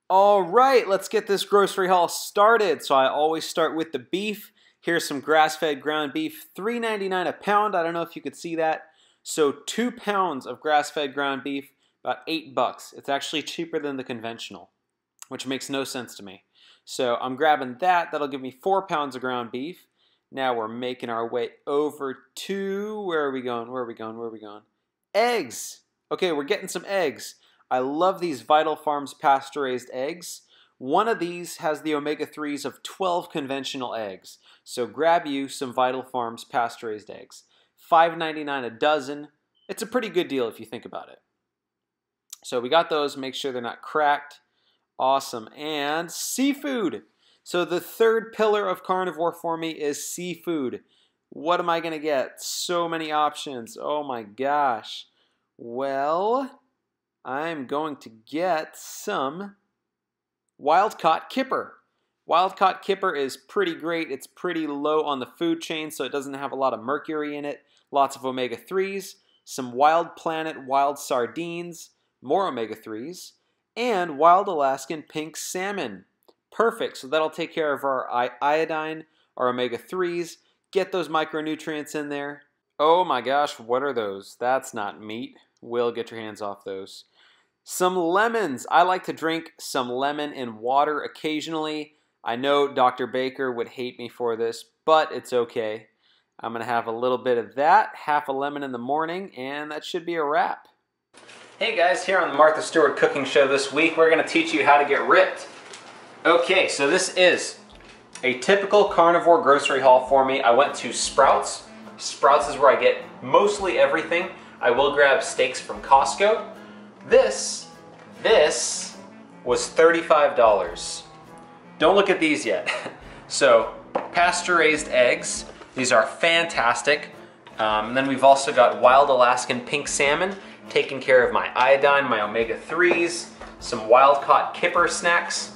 All right, let's get this grocery haul started. So I always start with the beef. Here's some grass-fed ground beef, $3.99 a pound. I don't know if you could see that. So 2 pounds of grass-fed ground beef, about $8. It's actually cheaper than the conventional, which makes no sense to me. So I'm grabbing that. That'll give me 4 pounds of ground beef. Now we're making our way over to, where are we going? Where are we going? Where are we going? Eggs. Okay, we're getting some eggs. I love these Vital Farms pasture-raised eggs. One of these has the omega-3s of 12 conventional eggs. So grab you some Vital Farms pasture-raised eggs. $5.99 a dozen. It's a pretty good deal if you think about it. So we got those. Make sure they're not cracked. Awesome. And seafood. So the third pillar of carnivore for me is seafood. What am I going to get? So many options. Oh my gosh. Well, I'm going to get some wild-caught kipper. Wild-caught kipper is pretty great. It's pretty low on the food chain, so it doesn't have a lot of mercury in it. Lots of omega-3s, some Wild Planet wild sardines, more omega-3s, and wild Alaskan pink salmon. Perfect, so that'll take care of our iodine, our omega-3s, get those micronutrients in there. Oh my gosh, what are those? That's not meat. Will, get your hands off those. Some lemons. I like to drink some lemon in water occasionally. I know Dr. Baker would hate me for this, but it's okay. I'm going to have a little bit of that, half a lemon in the morning, and that should be a wrap. Hey guys, here on the Martha Stewart Cooking Show this week, we're going to teach you how to get ripped. Okay, so this is a typical carnivore grocery haul for me. I went to Sprouts. Sprouts is where I get mostly everything. I will grab steaks from Costco. This was $35. Don't look at these yet. So, pasture-raised eggs. These are fantastic. And then we've also got wild Alaskan pink salmon, taking care of my iodine, my omega-3s, some wild-caught kipper snacks.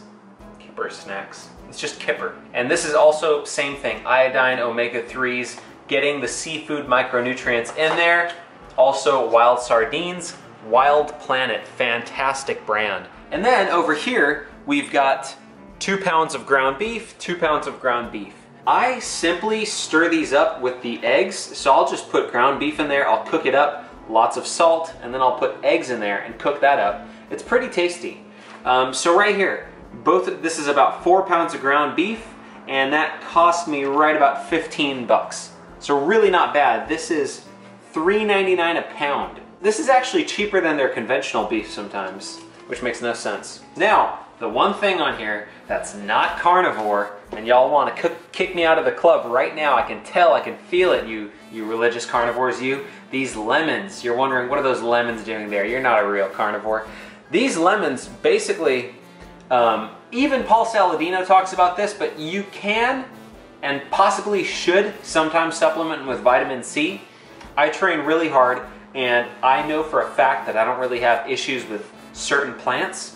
Kipper snacks. It's just kipper. And this is also same thing, iodine, omega-3s, getting the seafood micronutrients in there. Also wild sardines. Wild Planet, fantastic brand. And then over here, we've got 2 pounds of ground beef, 2 pounds of ground beef. I simply stir these up with the eggs, so I'll just put ground beef in there, I'll cook it up, lots of salt, and then I'll put eggs in there and cook that up. It's pretty tasty. So right here, this is about 4 pounds of ground beef, and that cost me right about 15 bucks. So really not bad. This is $3.99 a pound. This is actually cheaper than their conventional beef sometimes, which makes no sense. Now, the one thing on here that's not carnivore, and y'all want to kick me out of the club right now, I can tell, I can feel it, you religious carnivores, these lemons. You're wondering, what are those lemons doing there? You're not a real carnivore. These lemons, basically, even Paul Saladino talks about this, but you can and possibly should sometimes supplement with vitamin C. I train really hard, and I know for a fact that I don't really have issues with certain plants,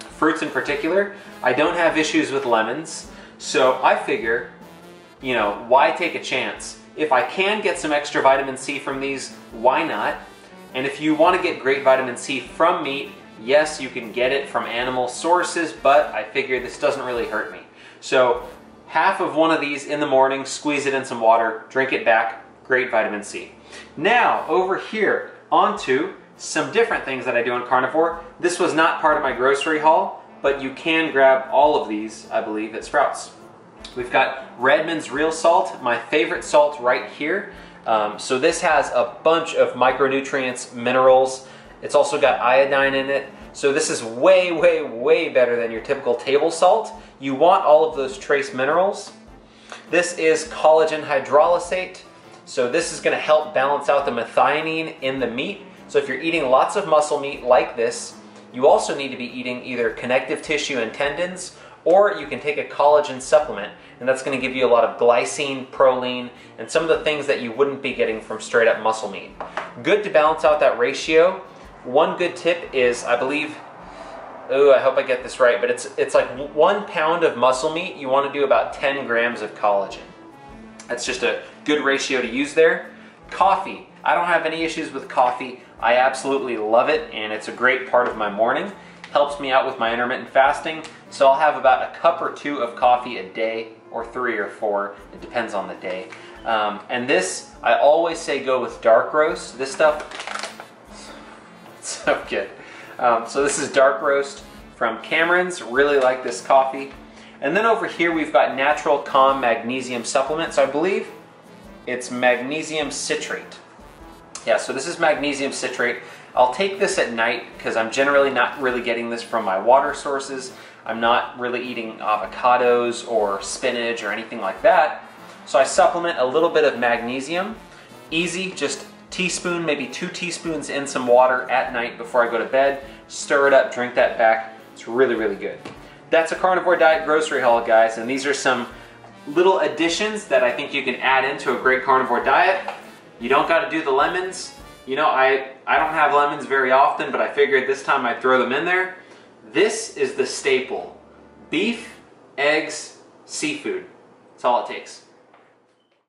fruits in particular. I don't have issues with lemons, so I figure, you know, why take a chance? If I can get some extra vitamin C from these, why not? And if you want to get great vitamin C from meat, yes, you can get it from animal sources, but I figure this doesn't really hurt me. So half of one of these in the morning, squeeze it in some water, drink it back, great vitamin C. Now, over here, onto some different things that I do on carnivore. This was not part of my grocery haul, but you can grab all of these, I believe, at Sprouts. We've got Redmond's Real Salt, my favorite salt right here. So this has a bunch of micronutrients, minerals. It's also got iodine in it. So this is way, way, way better than your typical table salt. You want all of those trace minerals. This is collagen hydrolysate. So this is going to help balance out the methionine in the meat. So if you're eating lots of muscle meat like this, you also need to be eating either connective tissue and tendons, or you can take a collagen supplement, and that's going to give you a lot of glycine, proline, and some of the things that you wouldn't be getting from straight up muscle meat. Good to balance out that ratio. One good tip is, I believe, oh, I hope I get this right, but it's like 1 pound of muscle meat, you want to do about 10 grams of collagen. That's just a good ratio to use there. Coffee. I don't have any issues with coffee. I absolutely love it, and it's a great part of my morning. Helps me out with my intermittent fasting. So I'll have about a cup or 2 of coffee a day, or 3 or 4. It depends on the day. And this, I always say go with dark roast. This stuff, it's so good. So this is dark roast from Cameron's. Really like this coffee. And then over here we've got Natural Calm Magnesium Supplement. So I believe it's magnesium citrate. Yeah, so this is magnesium citrate. I'll take this at night because I'm generally not really getting this from my water sources. I'm not really eating avocados or spinach or anything like that. So I supplement a little bit of magnesium. Easy, just teaspoon, maybe 2 teaspoons in some water at night before I go to bed. Stir it up, drink that back. It's really, really good. That's a Carnivore Diet grocery haul, guys, and these are some little additions that I think you can add into a great carnivore diet. You don't got to do the lemons. You know, I don't have lemons very often, but I figured this time I'd throw them in there. This is the staple. Beef, eggs, seafood. That's all it takes.